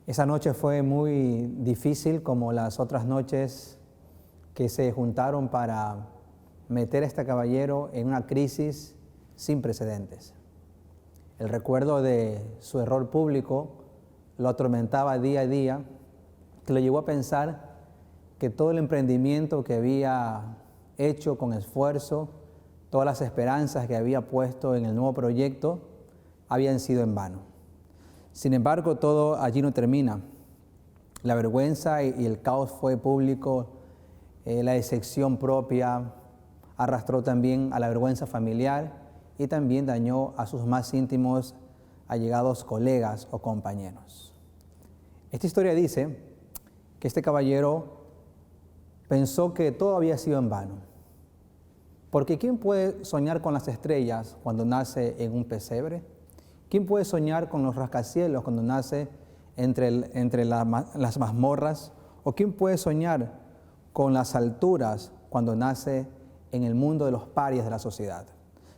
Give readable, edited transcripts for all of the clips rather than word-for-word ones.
Esa noche fue muy difícil, como las otras noches que se juntaron para meter a este caballero en una crisis sin precedentes. El recuerdo de su error público lo atormentaba día a día, que lo llevó a pensar que todo el emprendimiento que había hecho con esfuerzo, todas las esperanzas que había puesto en el nuevo proyecto, habían sido en vano. Sin embargo, todo allí no termina. La vergüenza y el caos fue público, la decepción propia arrastró también a la vergüenza familiar y también dañó a sus más íntimos, allegados colegas o compañeros. Esta historia dice que este caballero pensó que todo había sido en vano. Porque ¿quién puede soñar con las estrellas cuando nace en un pesebre? ¿Quién puede soñar con los rascacielos cuando nace entre las mazmorras? ¿O quién puede soñar con las alturas cuando nace en el mundo de los parias de la sociedad?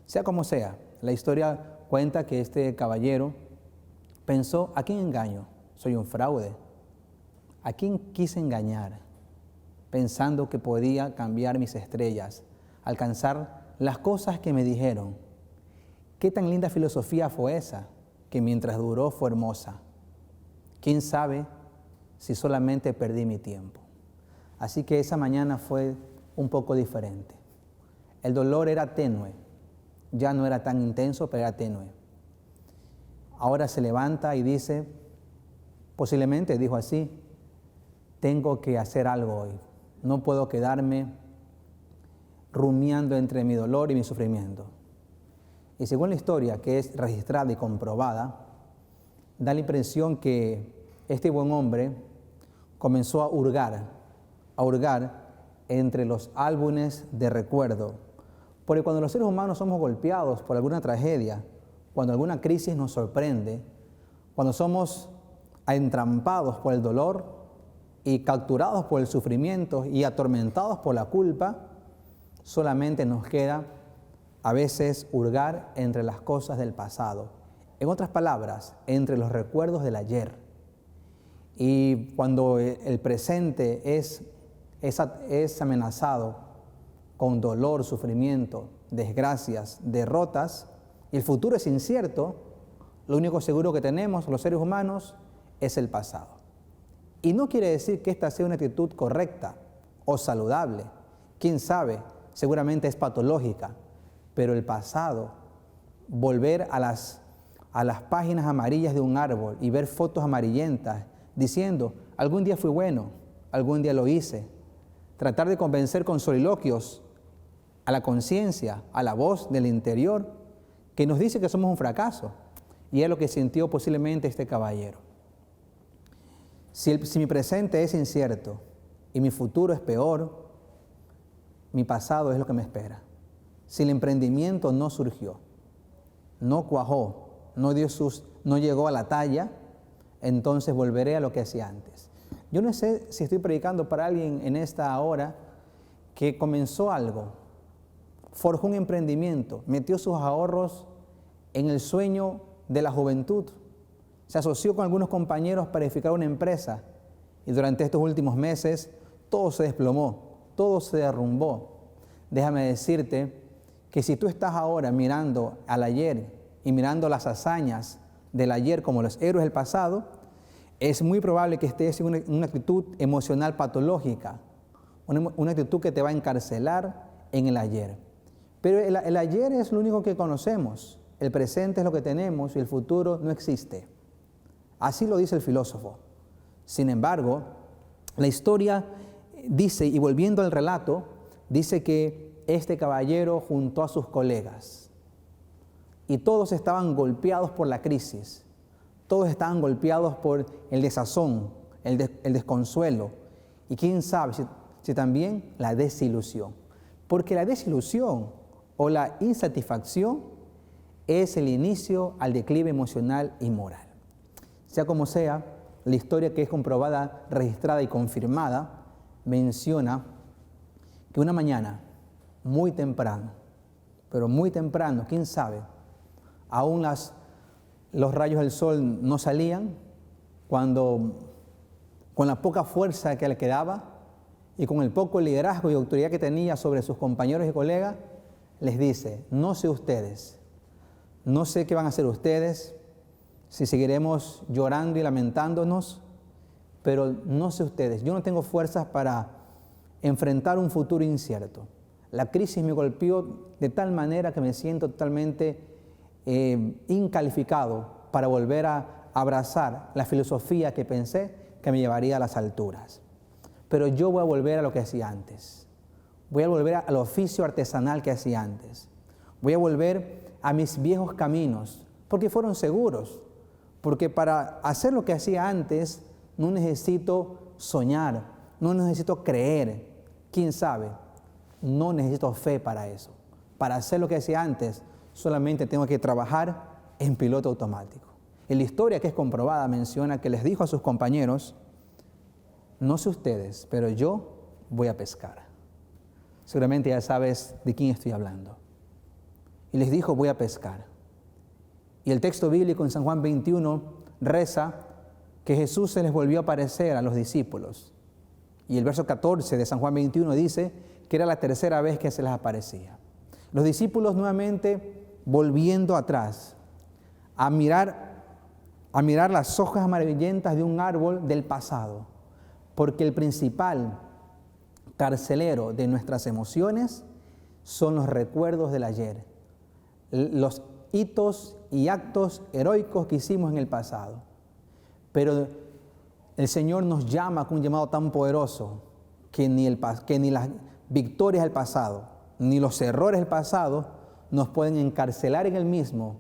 Sea como sea, la historia cuenta que este caballero pensó: ¿a quién engaño? Soy un fraude. ¿A quién quise engañar? Pensando que podía cambiar mis estrellas, alcanzar las cosas que me dijeron. ¿Qué tan linda filosofía fue esa, que mientras duró fue hermosa? ¿Quién sabe si solamente perdí mi tiempo? Así que esa mañana fue un poco diferente. El dolor era tenue, ya no era tan intenso, pero era tenue. Ahora se levanta y dice, posiblemente dijo así: tengo que hacer algo hoy. No puedo quedarme rumiando entre mi dolor y mi sufrimiento. Y según la historia, que es registrada y comprobada, da la impresión que este buen hombre comenzó a hurgar entre los álbumes de recuerdo. Porque cuando los seres humanos somos golpeados por alguna tragedia, cuando alguna crisis nos sorprende, cuando somos entrampados por el dolor y capturados por el sufrimiento y atormentados por la culpa, solamente nos queda a veces hurgar entre las cosas del pasado. En otras palabras, entre los recuerdos del ayer. Y cuando el presente es amenazado con dolor, sufrimiento, desgracias, derrotas, y el futuro es incierto, lo único seguro que tenemos los seres humanos es el pasado. Y no quiere decir que esta sea una actitud correcta o saludable. ¿Quién sabe? Seguramente es patológica. Pero el pasado, volver a las páginas amarillas de un árbol y ver fotos amarillentas diciendo: algún día fui bueno, algún día lo hice. Tratar de convencer con soliloquios a la conciencia, a la voz del interior, que nos dice que somos un fracaso. Y es lo que sintió posiblemente este caballero. Si mi presente es incierto y mi futuro es peor, mi pasado es lo que me espera. Si el emprendimiento no surgió, no cuajó, no llegó a la talla, entonces volveré a lo que hacía antes. Yo no sé si estoy predicando para alguien en esta hora que comenzó algo, forjó un emprendimiento, metió sus ahorros en el sueño de la juventud, se asoció con algunos compañeros para edificar una empresa y durante estos últimos meses todo se desplomó, todo se derrumbó. Déjame decirte que si tú estás ahora mirando al ayer y mirando las hazañas del ayer como los héroes del pasado, es muy probable que estés en una actitud emocional patológica, una actitud que te va a encarcelar en el ayer. Pero el ayer es lo único que conocemos, el presente es lo que tenemos y el futuro no existe. Así lo dice el filósofo. Sin embargo, la historia dice, y volviendo al relato, dice que este caballero juntó a sus colegas y todos estaban golpeados por la crisis, todos estaban golpeados por el desazón, el desconsuelo y quién sabe si también la desilusión. Porque la desilusión o la insatisfacción es el inicio al declive emocional y moral. Sea como sea, la historia que es comprobada, registrada y confirmada menciona que una mañana, muy temprano, pero muy temprano, quién sabe, aún los rayos del sol no salían, cuando, con la poca fuerza que le quedaba y con el poco liderazgo y autoridad que tenía sobre sus compañeros y colegas, les dice: no sé ustedes, no sé qué van a hacer ustedes, si seguiremos llorando y lamentándonos, pero no sé ustedes, yo no tengo fuerzas para enfrentar un futuro incierto. La crisis me golpeó de tal manera que me siento totalmente incalificado para volver a abrazar la filosofía que pensé que me llevaría a las alturas. Pero yo voy a volver a lo que hacía antes. Voy a volver al oficio artesanal que hacía antes. Voy a volver a mis viejos caminos, porque fueron seguros. Porque para hacer lo que hacía antes no necesito soñar, no necesito creer. ¿Quién sabe? No necesito fe para eso. Para hacer lo que hacía antes, solamente tengo que trabajar en piloto automático. En la historia que es comprobada menciona que les dijo a sus compañeros: no sé ustedes, pero yo voy a pescar. Seguramente ya sabes de quién estoy hablando. Y les dijo: voy a pescar. Y el texto bíblico en San Juan 21 reza que Jesús se les volvió a aparecer a los discípulos. Y el verso 14 de San Juan 21 dice que era la tercera vez que se les aparecía. Los discípulos nuevamente volviendo atrás a mirar las hojas amarillentas de un árbol del pasado, porque el principal carcelero de nuestras emociones son los recuerdos del ayer, los hitos y actos heroicos que hicimos en el pasado. Pero el Señor nos llama con un llamado tan poderoso que ni las victorias del pasado, ni los errores del pasado nos pueden encarcelar en el mismo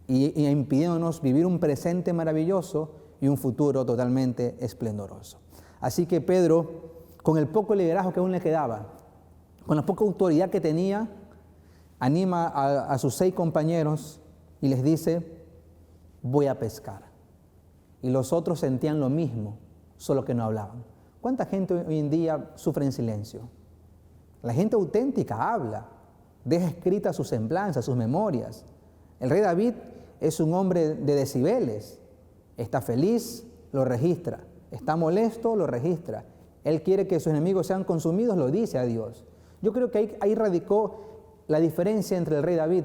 y impidiéndonos vivir un presente maravilloso y un futuro totalmente esplendoroso. Así que Pedro, con el poco liderazgo que aún le quedaba, con la poca autoridad que tenía, anima a sus 6 compañeros y les dice: voy a pescar. Y los otros sentían lo mismo, solo que no hablaban. ¿Cuánta gente hoy en día sufre en silencio? La gente auténtica habla, deja escritas sus semblanzas, sus memorias. El rey David es un hombre de decibeles. Está feliz, lo registra. Está molesto, lo registra. Él quiere que sus enemigos sean consumidos, lo dice a Dios. Yo creo que ahí radicó la diferencia entre el rey David,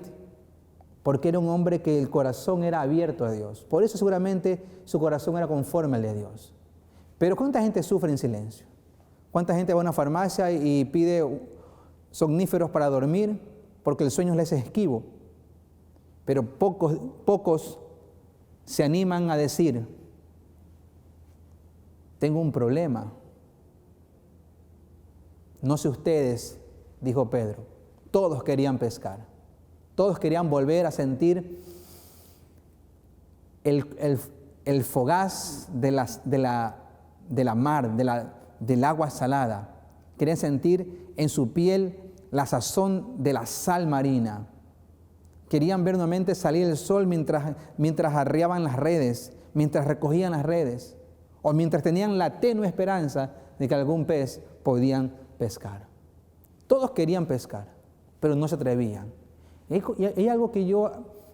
porque era un hombre que el corazón era abierto a Dios. Por eso seguramente su corazón era conforme al de Dios. Pero ¿cuánta gente sufre en silencio? ¿Cuánta gente va a una farmacia y pide somníferos para dormir porque el sueño les es esquivo? Pero pocos se animan a decir: tengo un problema. No sé ustedes, dijo Pedro, todos querían pescar. Todos querían volver a sentir el fogaz de la mar, del agua salada. Querían sentir en su piel la sazón de la sal marina. Querían ver nuevamente salir el sol mientras arriaban las redes, mientras recogían las redes, o mientras tenían la tenue esperanza de que algún pez podían pescar. Todos querían pescar, pero no se atrevían. Y hay algo que yo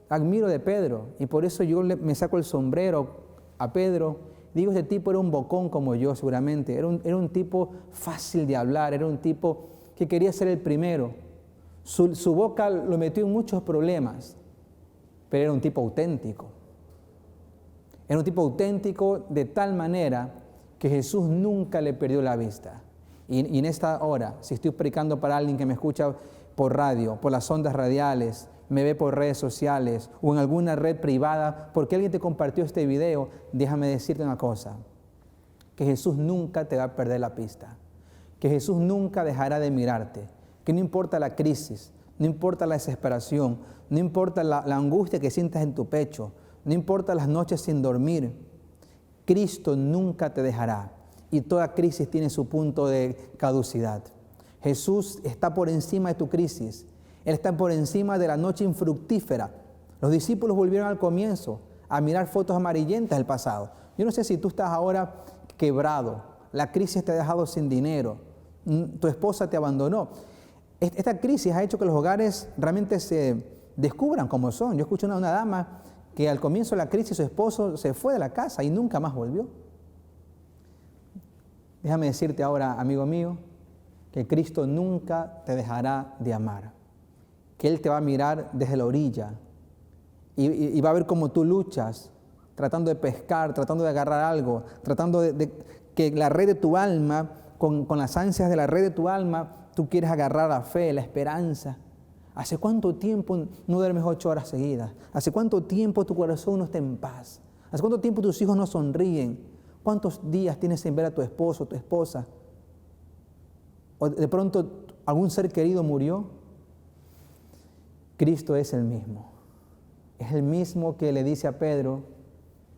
admiro de Pedro, y por eso yo me saco el sombrero a Pedro. Digo, este tipo era un bocón como yo seguramente, era un tipo fácil de hablar, era un tipo que quería ser el primero. Su boca lo metió en muchos problemas, pero era un tipo auténtico. Era un tipo auténtico de tal manera que Jesús nunca le perdió la vista. Y en esta hora, si estoy predicando para alguien que me escucha por radio, por las ondas radiales, me ve por redes sociales o en alguna red privada, porque alguien te compartió este video, déjame decirte una cosa: que Jesús nunca te va a perder la pista, que Jesús nunca dejará de mirarte, que no importa la crisis, no importa la desesperación, no importa la angustia que sientas en tu pecho, no importa las noches sin dormir, Cristo nunca te dejará, y toda crisis tiene su punto de caducidad. Jesús está por encima de tu crisis. Él está por encima de la noche infructífera. Los discípulos volvieron al comienzo a mirar fotos amarillentas del pasado. Yo no sé si tú estás ahora quebrado, la crisis te ha dejado sin dinero, tu esposa te abandonó. Esta crisis ha hecho que los hogares realmente se descubran como son. Yo escuché una dama que al comienzo de la crisis su esposo se fue de la casa y nunca más volvió. Déjame decirte ahora, amigo mío, que Cristo nunca te dejará de amar, que Él te va a mirar desde la orilla y va a ver cómo tú luchas, tratando de pescar, tratando de agarrar algo, tratando de que la red de tu alma, con las ansias de la red de tu alma, tú quieres agarrar la fe, la esperanza. ¿Hace cuánto tiempo no duermes 8 horas seguidas? ¿Hace cuánto tiempo tu corazón no está en paz? ¿Hace cuánto tiempo tus hijos no sonríen? ¿Cuántos días tienes sin ver a tu esposo o tu esposa? ¿O de pronto algún ser querido murió? Cristo es el mismo. Es el mismo que le dice a Pedro,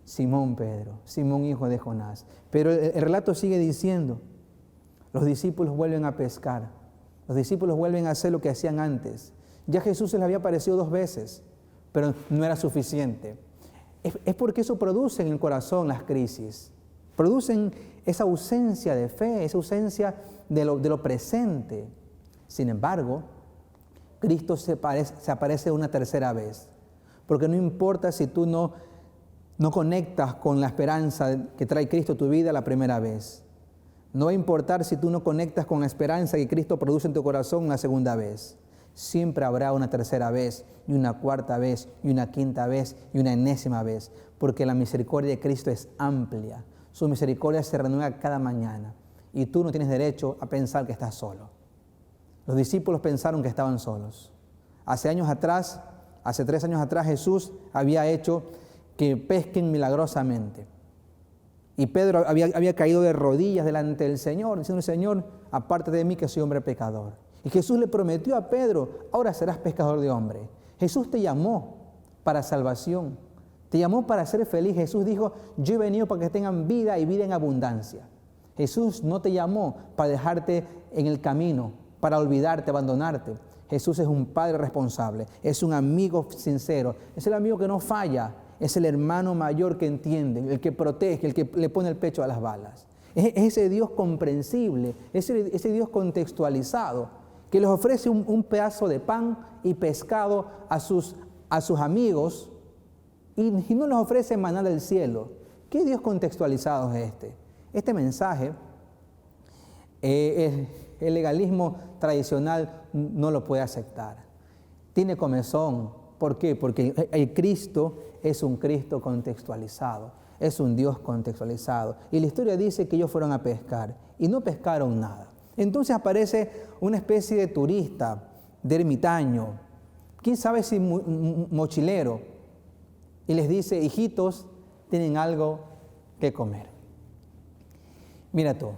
Simón Pedro, Simón hijo de Jonás. Pero el relato sigue diciendo, los discípulos vuelven a pescar. Los discípulos vuelven a hacer lo que hacían antes. Ya Jesús se les había aparecido 2 veces, pero no era suficiente. Es porque eso produce en el corazón las crisis. Producen esa ausencia de fe, esa ausencia de lo presente. Sin embargo, Cristo se aparece una tercera vez. Porque no importa si tú no conectas con la esperanza que trae Cristo a tu vida la primera vez. No va a importar si tú no conectas con la esperanza que Cristo produce en tu corazón la segunda vez. Siempre habrá una tercera vez, y una cuarta vez, y una quinta vez, y una enésima vez. Porque la misericordia de Cristo es amplia. Su misericordia se renueva cada mañana. Y tú no tienes derecho a pensar que estás solo. Los discípulos pensaron que estaban solos. Hace 3 años atrás, Jesús había hecho que pesquen milagrosamente. Y Pedro había caído de rodillas delante del Señor, diciendo, Señor, apártate de mí que soy hombre pecador. Y Jesús le prometió a Pedro, ahora serás pescador de hombres. Jesús te llamó para salvación, te llamó para ser feliz. Jesús dijo, yo he venido para que tengan vida y vida en abundancia. Jesús no te llamó para dejarte en el camino, para olvidarte, abandonarte. Jesús es un padre responsable, es un amigo sincero, es el amigo que no falla, es el hermano mayor que entiende, el que protege, el que le pone el pecho a las balas. Es ese Dios comprensible, ese Dios contextualizado, que les ofrece un pedazo de pan y pescado a sus amigos y no les ofrece maná del cielo. ¿Qué Dios contextualizado es este? Este mensaje, el legalismo tradicional no lo puede aceptar. Tiene comezón. ¿Por qué? Porque el Cristo es un Cristo contextualizado, es un Dios contextualizado. Y la historia dice que ellos fueron a pescar y no pescaron nada. Entonces aparece una especie de turista, de ermitaño, quién sabe si mochilero, y les dice, hijitos, tienen algo que comer. Mira tú,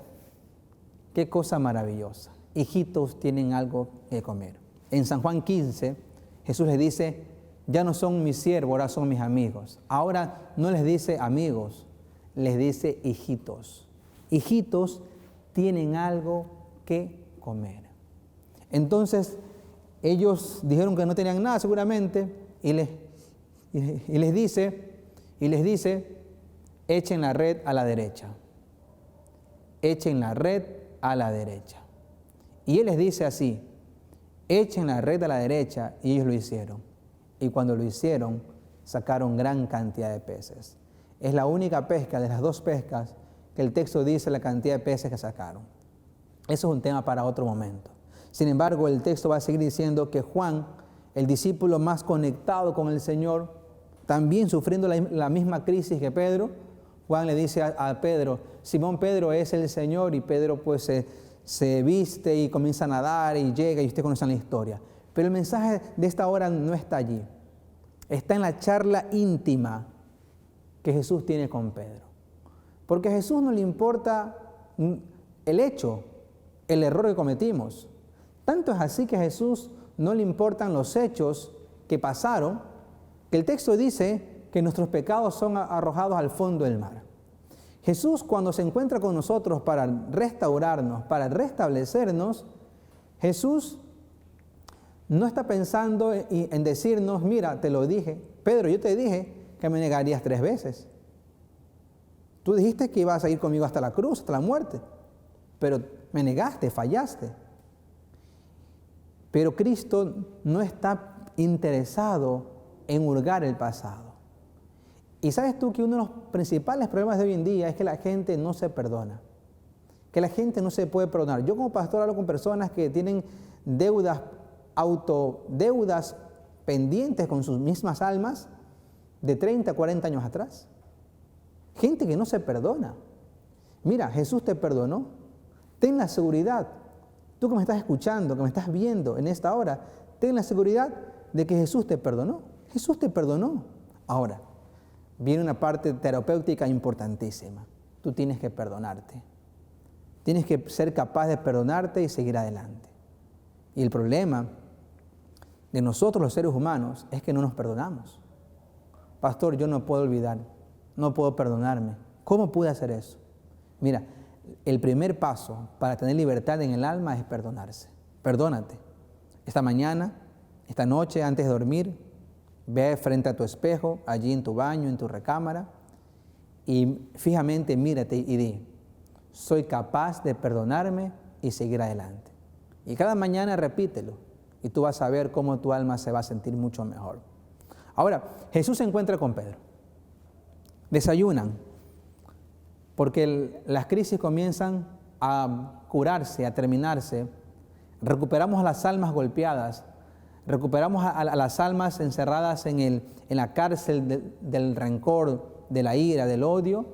qué cosa maravillosa. Hijitos tienen algo que comer. En San Juan 15, Jesús les dice, ya no son mis siervos, ahora son mis amigos. Ahora no les dice amigos, les dice hijitos. Hijitos tienen algo que comer. Entonces, ellos dijeron que no tenían nada seguramente y les dice, echen la red a la derecha. Echen la red a la derecha. Y Él les dice así, echen la red a la derecha, y ellos lo hicieron. Y cuando lo hicieron, sacaron gran cantidad de peces. Es la única pesca de las 2 pescas que el texto dice la cantidad de peces que sacaron. Eso es un tema para otro momento. Sin embargo, el texto va a seguir diciendo que Juan, el discípulo más conectado con el Señor, también sufriendo la misma crisis que Pedro, Juan le dice a Pedro, Simón Pedro es el Señor, y Pedro pues se viste y comienza a nadar y llega, y ustedes conocen la historia. Pero el mensaje de esta hora no está allí. Está en la charla íntima que Jesús tiene con Pedro. Porque a Jesús no le importa el hecho, el error que cometimos. Tanto es así que a Jesús no le importan los hechos que pasaron, que el texto dice que nuestros pecados son arrojados al fondo del mar. Jesús, cuando se encuentra con nosotros para restaurarnos, para restablecernos, Jesús no está pensando en decirnos, mira, te lo dije, Pedro, yo te dije que me negarías 3 veces. Tú dijiste que ibas a ir conmigo hasta la cruz, hasta la muerte, pero me negaste, fallaste. Pero Cristo no está interesado en hurgar el pasado. Y sabes tú que uno de los principales problemas de hoy en día es que la gente no se perdona, que la gente no se puede perdonar. Yo como pastor hablo con personas que tienen deudas, autodeudas pendientes con sus mismas almas de 30, 40 años atrás. Gente que no se perdona. Mira, Jesús te perdonó. Ten la seguridad, tú que me estás escuchando, que me estás viendo en esta hora, ten la seguridad de que Jesús te perdonó. Jesús te perdonó. Ahora, viene una parte terapéutica importantísima. Tú tienes que perdonarte. Tienes que ser capaz de perdonarte y seguir adelante. Y el problema de nosotros los seres humanos es que no nos perdonamos. Pastor, yo no puedo olvidar, no puedo perdonarme. ¿Cómo pude hacer eso? Mira, el primer paso para tener libertad en el alma es perdonarse. Perdónate. Esta mañana, esta noche, antes de dormir, ve frente a tu espejo, allí en tu baño, en tu recámara, y fijamente mírate y di, soy capaz de perdonarme y seguir adelante. Y cada mañana repítelo, y tú vas a ver cómo tu alma se va a sentir mucho mejor. Ahora, Jesús se encuentra con Pedro. Desayunan, porque las crisis comienzan a curarse, a terminarse. Recuperamos a las almas golpeadas, recuperamos a las almas encerradas en la cárcel del rencor, de la ira, del odio,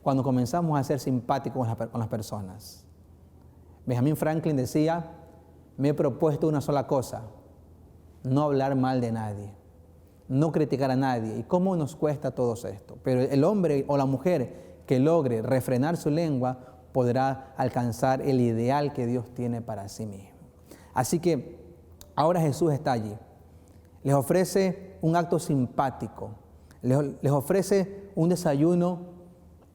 cuando comenzamos a ser simpáticos con las personas. Benjamin Franklin decía, me he propuesto una sola cosa, no hablar mal de nadie, no criticar a nadie. ¿Y cómo nos cuesta todo esto? Pero el hombre o la mujer que logre refrenar su lengua podrá alcanzar el ideal que Dios tiene para sí mismo. Así que ahora Jesús está allí. Les ofrece un acto simpático. Les ofrece un desayuno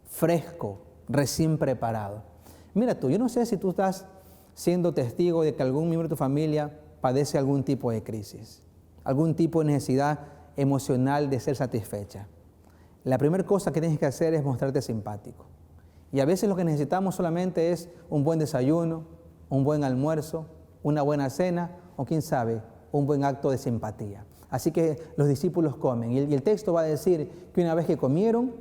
fresco, recién preparado. Mira tú, yo no sé si tú estás siendo testigo de que algún miembro de tu familia padece algún tipo de crisis, algún tipo de necesidad emocional de ser satisfecha. La primera cosa que tienes que hacer es mostrarte simpático. Y a veces lo que necesitamos solamente es un buen desayuno, un buen almuerzo, una buena cena o quién sabe, un buen acto de simpatía. Así que los discípulos comen y el texto va a decir que una vez que comieron,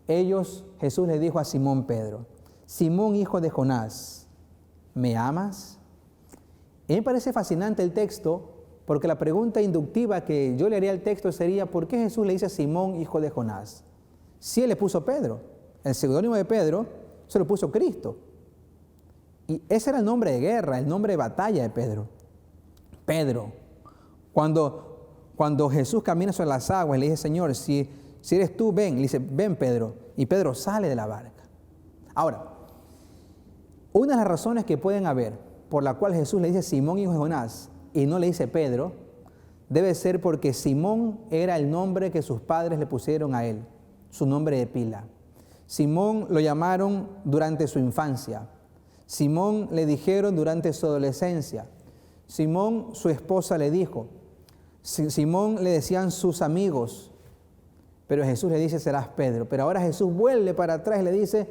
Jesús le dijo a Simón Pedro, Simón hijo de Jonás, ¿me amas? Y me parece fascinante el texto porque la pregunta inductiva que yo le haría al texto sería ¿por qué Jesús le dice a Simón hijo de Jonás? Si él le puso Pedro, el seudónimo de Pedro se lo puso Cristo. Y ese era el nombre de guerra, el nombre de batalla de Pedro. Pedro, cuando Jesús camina sobre las aguas, le dice, Señor, si eres tú, ven. Le dice, ven Pedro. Y Pedro sale de la barca. Ahora, una de las razones que pueden haber por la cual Jesús le dice Simón hijo de Jonás y no le dice Pedro, debe ser porque Simón era el nombre que sus padres le pusieron a él, su nombre de pila. Simón lo llamaron durante su infancia. Simón le dijeron durante su adolescencia. Simón, su esposa le dijo. Simón le decían sus amigos. Pero Jesús le dice, serás Pedro. Pero ahora Jesús vuelve para atrás y le dice,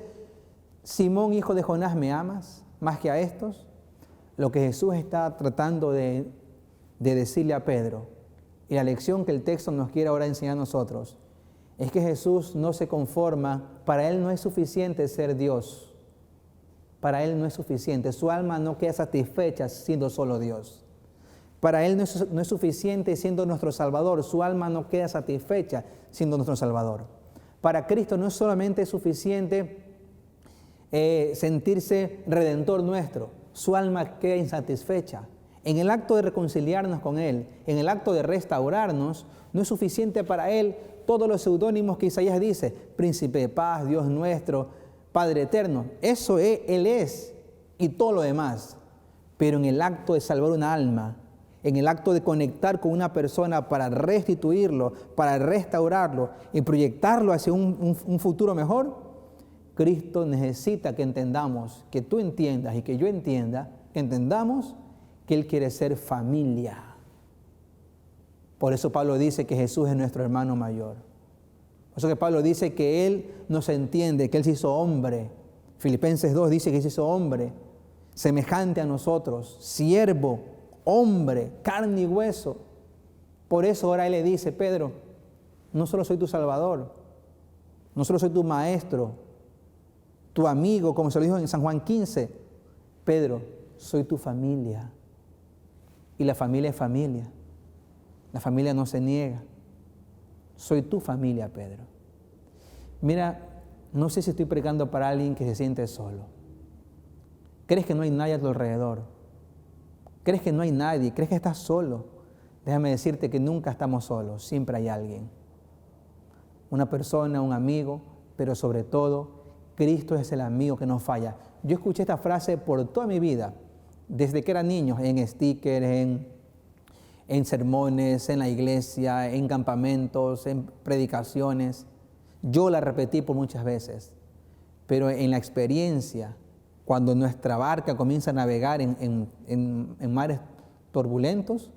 Simón, hijo de Jonás, ¿me amas más que a estos? Lo que Jesús está tratando de decirle a Pedro, y la lección que el texto nos quiere ahora enseñar a nosotros, es que Jesús no se conforma, para Él no es suficiente ser Dios. Para Él no es suficiente, su alma no queda satisfecha siendo solo Dios. Para Él no es suficiente siendo nuestro Salvador, su alma no queda satisfecha siendo nuestro Salvador. Para Cristo no es solamente suficiente sentirse redentor nuestro, su alma queda insatisfecha. En el acto de reconciliarnos con Él, en el acto de restaurarnos, no es suficiente para Él todos los seudónimos que Isaías dice, Príncipe de paz, Dios nuestro, Padre eterno. Eso Él es y todo lo demás. Pero en el acto de salvar una alma, en el acto de conectar con una persona para restituirlo, para restaurarlo y proyectarlo hacia un futuro mejor, Cristo necesita que entendamos, que tú entiendas y que yo entienda, que entendamos que Él quiere ser familia. Por eso Pablo dice que Jesús es nuestro hermano mayor. Por eso que Pablo dice que Él nos entiende, que Él se hizo hombre. Filipenses 2 dice que se hizo hombre, semejante a nosotros, siervo, hombre, carne y hueso. Por eso ahora Él le dice, Pedro, no solo soy tu Salvador, No solo soy tu maestro, tu amigo, como se lo dijo en San Juan 15. Pedro, soy tu familia. Y la familia es familia. La familia no se niega. Soy tu familia, Pedro. Mira, no sé si estoy predicando para alguien que se siente solo. ¿Crees que no hay nadie a tu alrededor? ¿Crees que no hay nadie? ¿Crees que estás solo? Déjame decirte que nunca estamos solos. Siempre hay alguien. Una persona, un amigo, pero sobre todo, Cristo es el amigo que no falla. Yo escuché esta frase por toda mi vida, desde que era niño, en stickers, en sermones, en la iglesia, en campamentos, en predicaciones. Yo la repetí por muchas veces, pero en la experiencia, cuando nuestra barca comienza a navegar en mares turbulentos,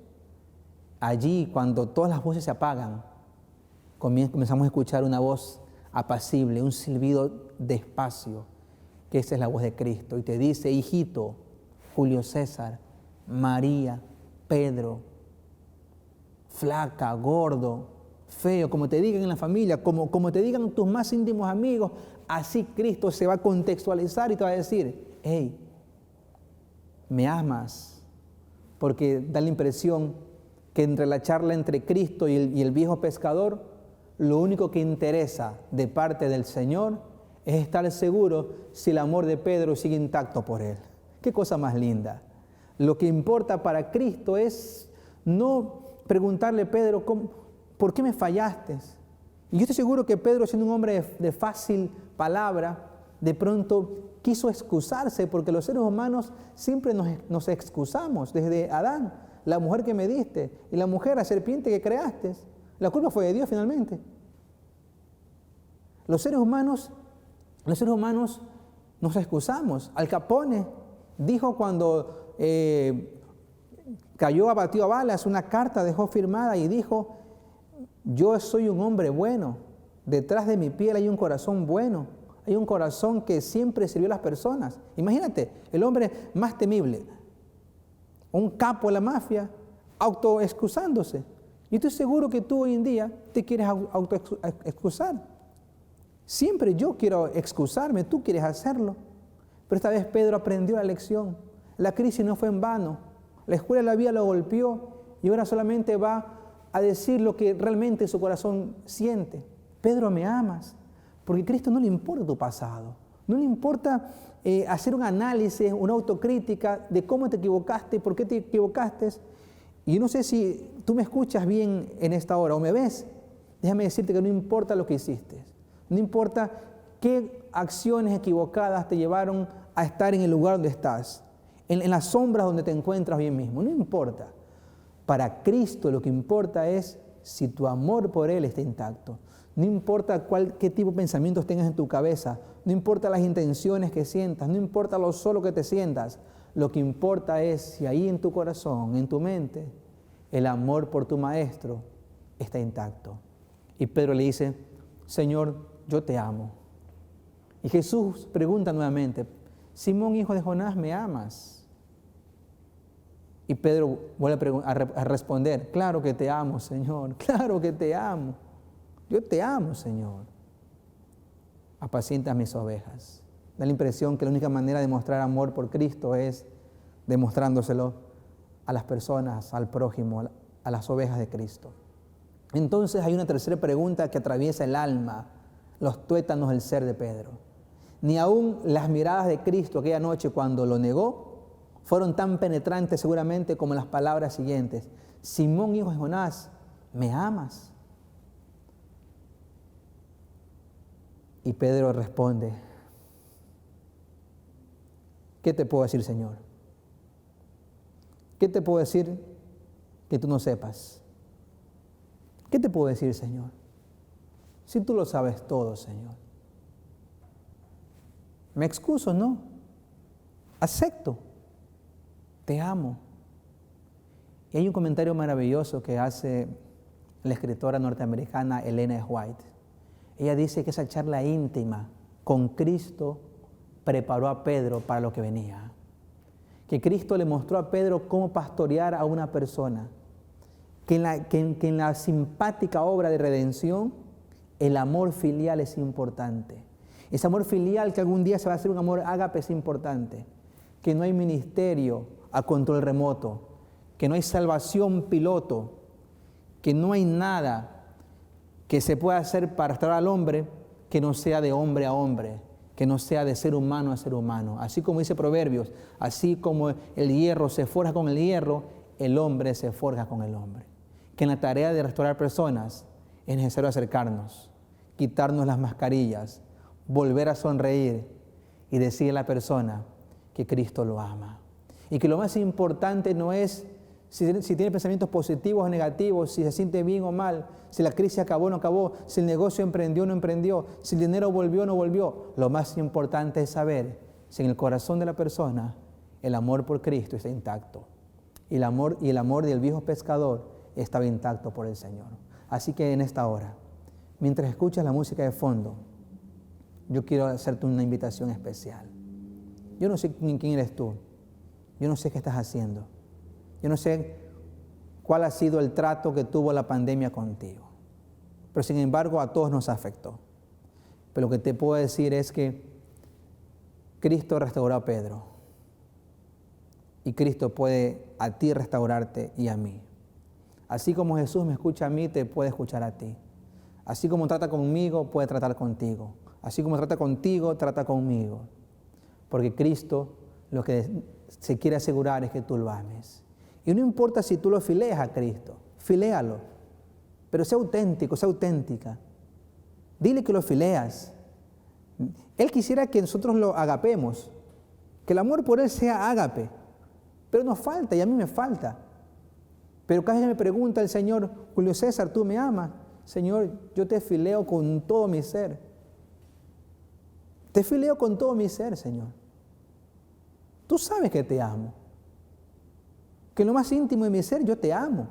allí cuando todas las voces se apagan, comenzamos a escuchar una voz apacible, un silbido despacio, que esa es la voz de Cristo, y te dice: hijito, Julio César, María, Pedro, flaca, gordo, feo, como te digan en la familia, como te digan tus más íntimos amigos, así Cristo se va a contextualizar y te va a decir: hey, me amas. Porque da la impresión que entre la charla entre Cristo y el viejo pescador, lo único que interesa de parte del Señor es estar seguro si el amor de Pedro sigue intacto por él. Qué cosa más linda. Lo que importa para Cristo es no preguntarle: Pedro, ¿por qué me fallaste? Y yo estoy seguro que Pedro, siendo un hombre de fácil palabra, de pronto quiso excusarse, porque los seres humanos siempre nos excusamos. Desde Adán, la mujer que me diste, y la mujer, la serpiente que creaste. La culpa fue de Dios finalmente. Los seres humanos nos excusamos. Al Capone dijo cuando cayó abatido a balas, una carta dejó firmada y dijo: yo soy un hombre bueno, detrás de mi piel hay un corazón bueno, hay un corazón que siempre sirvió a las personas. Imagínate, el hombre más temible, un capo de la mafia, autoexcusándose. Yo estoy seguro que tú hoy en día te quieres autoexcusar. Siempre yo quiero excusarme, tú quieres hacerlo. Pero esta vez Pedro aprendió la lección. La crisis no fue en vano. La escuela de la vida lo golpeó y ahora solamente va a decir lo que realmente su corazón siente. Pedro, me amas. Porque a Cristo no le importa tu pasado. No le importa hacer un análisis, una autocrítica de cómo te equivocaste, por qué te equivocaste. Y yo no sé si tú me escuchas bien en esta hora o me ves. Déjame decirte que no importa lo que hiciste. No importa qué acciones equivocadas te llevaron a estar en el lugar donde estás, en las sombras donde te encuentras bien mismo. No importa. Para Cristo lo que importa es si tu amor por Él está intacto. No importa qué tipo de pensamientos tengas en tu cabeza. No importa las intenciones que sientas. No importa lo solo que te sientas. Lo que importa es si ahí en tu corazón, en tu mente, el amor por tu Maestro está intacto. Y Pedro le dice: Señor, yo te amo. Y Jesús pregunta nuevamente: Simón, hijo de Jonás, ¿me amas? Y Pedro vuelve a responder: claro que te amo, Señor, claro que te amo. Yo te amo, Señor. Apacientas mis ovejas. Da la impresión que la única manera de mostrar amor por Cristo es demostrándoselo a las personas, al prójimo, a las ovejas de Cristo. Entonces hay una tercera pregunta que atraviesa el alma, los tuétanos del ser de Pedro. Ni aún las miradas de Cristo aquella noche cuando lo negó fueron tan penetrantes seguramente como las palabras siguientes: Simón, hijo de Jonás, ¿me amas? Y Pedro responde: ¿qué te puedo decir, Señor? ¿Qué te puedo decir que tú no sepas? ¿Qué te puedo decir, Señor? Si tú lo sabes todo, Señor. ¿Me excuso? No. Acepto. Te amo. Y hay un comentario maravilloso que hace la escritora norteamericana Ellen G. White. Ella dice que esa charla íntima con Cristo preparó a Pedro para lo que venía. Que Cristo le mostró a Pedro cómo pastorear a una persona. Que en la simpática obra de redención, El amor filial es importante. Ese amor filial que algún día se va a hacer un amor ágape es importante. Que no hay ministerio a control remoto, que no hay salvación piloto, que no hay nada que se pueda hacer para restaurar al hombre que no sea de hombre a hombre, que no sea de ser humano a ser humano. Así como dice Proverbios, así como el hierro se forja con el hierro, el hombre se forja con el hombre. Que en la tarea de restaurar personas es necesario acercarnos, quitarnos las mascarillas, volver a sonreír y decirle a la persona que Cristo lo ama. Y que lo más importante no es si tiene pensamientos positivos o negativos, si se siente bien o mal, si la crisis acabó o no acabó, si el negocio emprendió o no emprendió, si el dinero volvió o no volvió. Lo más importante es saber si en el corazón de la persona el amor por Cristo está intacto. Y el amor del viejo pescador estaba intacto por el Señor. Así que en esta hora, mientras escuchas la música de fondo, yo quiero hacerte una invitación especial. Yo no sé quién eres tú. Yo no sé qué estás haciendo. Yo no sé cuál ha sido el trato que tuvo la pandemia contigo. Pero sin embargo a todos nos afectó. Pero lo que te puedo decir es que Cristo restauró a Pedro. Y Cristo puede a ti restaurarte y a mí. Así como Jesús me escucha a mí, te puede escuchar a ti. Así como trata conmigo, puede tratar contigo. Así como trata contigo, trata conmigo. Porque Cristo lo que se quiere asegurar es que tú lo ames. Y no importa si tú lo fileas a Cristo, filéalo. Pero sea auténtico, sea auténtica. Dile que lo fileas. Él quisiera que nosotros lo agapemos, que el amor por Él sea ágape. Pero nos falta y a mí me falta. Pero cada vez me pregunta el Señor, Julio César, ¿tú me amas? Señor, yo te fileo con todo mi ser. Te fileo con todo mi ser, Señor. Tú sabes que te amo. Que en lo más íntimo de mi ser yo te amo.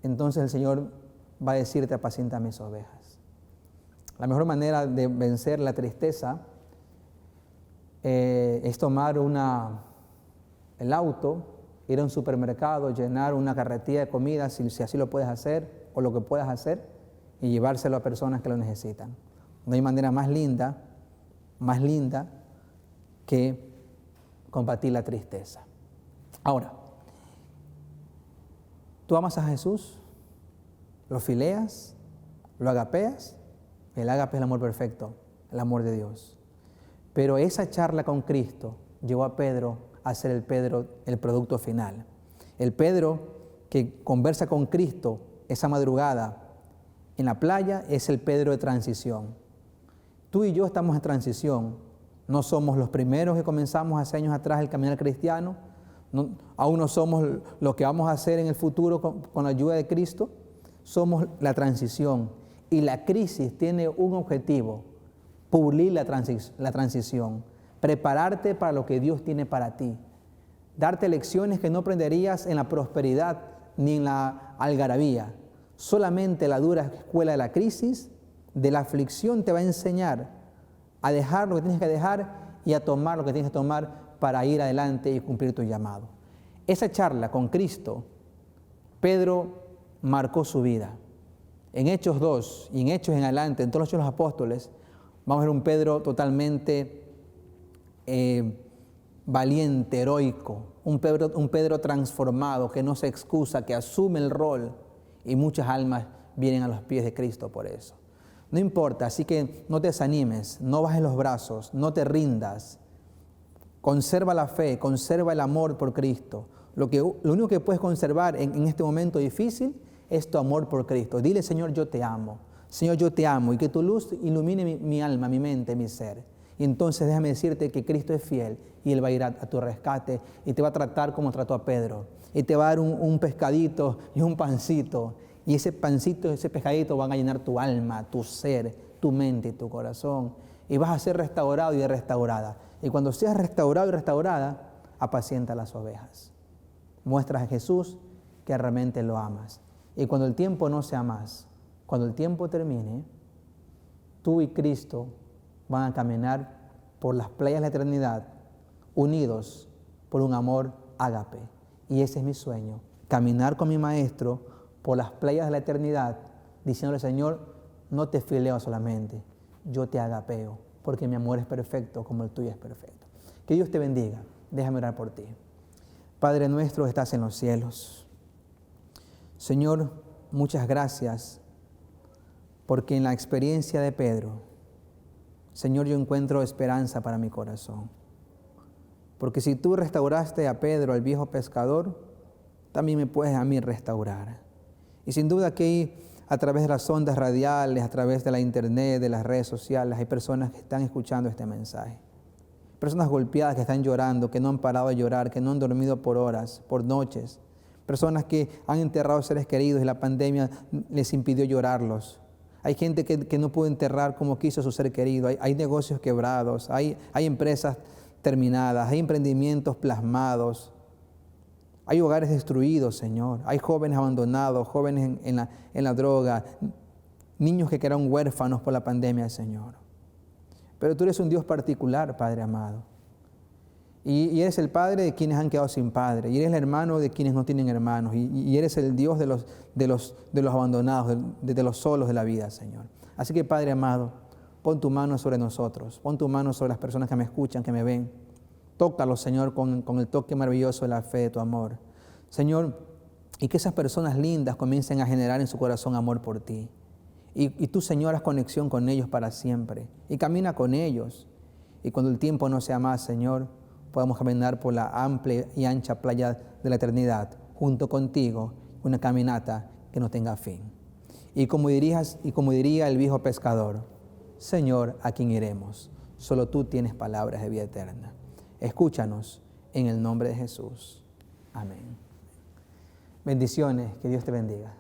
Entonces el Señor va a decirte, apacienta mis ovejas. La mejor manera de vencer la tristeza es tomar el auto, ir a un supermercado, llenar una carretilla de comida, si así lo puedes hacer, o lo que puedas hacer, y llevárselo a personas que lo necesitan. No hay manera más linda que combatir la tristeza. Ahora, ¿tú amas a Jesús? ¿Lo fileas? ¿Lo agapeas? El agape es el amor perfecto, el amor de Dios. Pero esa charla con Cristo llevó a Pedro a ser el producto final. El Pedro que conversa con Cristo esa madrugada en la playa es el Pedro de transición. Tú y yo estamos en transición. No somos los primeros que comenzamos hace años atrás el caminar cristiano. Aún no somos lo que vamos a hacer en el futuro con la ayuda de Cristo. Somos la transición. Y la crisis tiene un objetivo: pulir la transición, prepararte para lo que Dios tiene para ti, darte lecciones que no aprenderías en la prosperidad ni en la algarabía. Solamente la dura escuela de la crisis, de la aflicción, te va a enseñar a dejar lo que tienes que dejar y a tomar lo que tienes que tomar para ir adelante y cumplir tu llamado. Esa charla con Cristo, Pedro marcó su vida. En Hechos 2 y en Hechos en adelante, en todos los Hechos de los Apóstoles, vamos a ver un Pedro totalmente valiente, heroico, un Pedro transformado, que no se excusa, que asume el rol, y muchas almas vienen a los pies de Cristo por eso. No importa, así que no te desanimes, no bajes los brazos, no te rindas. Conserva la fe, conserva el amor por Cristo. Lo único que puedes conservar en este momento difícil es tu amor por Cristo. Dile, Señor, yo te amo. Señor, yo te amo, y que tu luz ilumine mi alma, mi mente, mi ser. Y entonces déjame decirte que Cristo es fiel y Él va a ir a tu rescate y te va a tratar como trató a Pedro. Y te va a dar un pescadito y un pancito. Y ese pancito y ese pescadito van a llenar tu alma, tu ser, tu mente y tu corazón. Y vas a ser restaurado y restaurada. Y cuando seas restaurado y restaurada, apacienta las ovejas. Muestras a Jesús que realmente lo amas. Y cuando el tiempo no sea más, cuando el tiempo termine, tú y Cristo van a caminar por las playas de la eternidad, unidos por un amor ágape. Y ese es mi sueño, caminar con mi Maestro por las playas de la eternidad, diciéndole, Señor, no te fileo solamente, yo te agapeo, porque mi amor es perfecto como el tuyo es perfecto. Que Dios te bendiga. Déjame orar por ti. Padre nuestro, estás en los cielos. Señor, muchas gracias, porque en la experiencia de Pedro, Señor, yo encuentro esperanza para mi corazón. Porque si tú restauraste a Pedro, al viejo pescador, también me puedes a mí restaurar. Y sin duda que a través de las ondas radiales, a través de la internet, de las redes sociales, hay personas que están escuchando este mensaje. Personas golpeadas que están llorando, que no han parado de llorar, que no han dormido por horas, por noches. Personas que han enterrado seres queridos y la pandemia les impidió llorarlos. Hay gente que no pudo enterrar como quiso a su ser querido. Hay negocios quebrados, hay empresas terminadas, hay emprendimientos plasmados. Hay hogares destruidos, Señor. Hay jóvenes abandonados, jóvenes en la droga, niños que quedaron huérfanos por la pandemia, Señor. Pero tú eres un Dios particular, Padre amado. Y eres el Padre de quienes han quedado sin Padre. Y eres el hermano de quienes no tienen hermanos. Y eres el Dios de los abandonados, de los solos de la vida, Señor. Así que, Padre amado, pon tu mano sobre nosotros. Pon tu mano sobre las personas que me escuchan, que me ven. Tócalos, Señor, con el toque maravilloso de la fe, de tu amor. Señor, y que esas personas lindas comiencen a generar en su corazón amor por ti. Y tú, Señor, haz conexión con ellos para siempre. Y camina con ellos. Y cuando el tiempo no sea más, Señor, podamos caminar por la amplia y ancha playa de la eternidad, junto contigo, una caminata que no tenga fin. Y como diría el viejo pescador, Señor, ¿a quién iremos? Solo tú tienes palabras de vida eterna. Escúchanos en el nombre de Jesús. Amén. Bendiciones, que Dios te bendiga.